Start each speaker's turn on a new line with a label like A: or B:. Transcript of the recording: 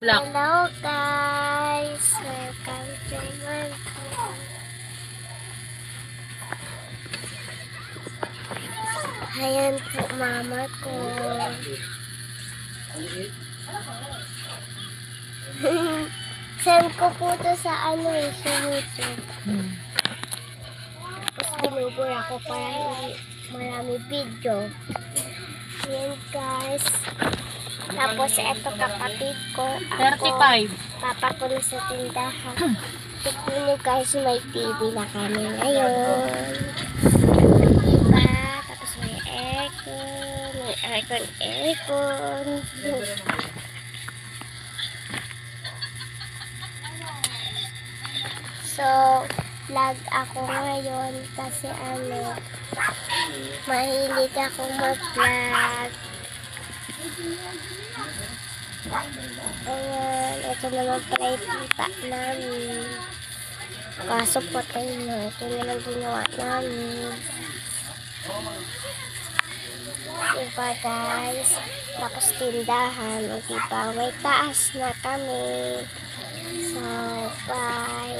A: Black.
B: Hello guys! Welcome to my vlog. Ayan po mama ko. Send ko po to sa sa YouTube. Tapos binubura ko para hindi marami video. Ayan guys. Tapos eto kapatid ko.
A: 35.
B: Papakulo sa tindahan. Tignan nyo guys, may TV na kami ngayon. Diba? Tapos may aircon. May aircon. So, vlog ako ngayon kasi mahilig akong mag-vlog. Ayan, ito naman pala yung tita namin. Kaso patay na. Ito naman ginawa namin. Diba guys? Tapos tindahan. O diba? May taas na kami. So, bye.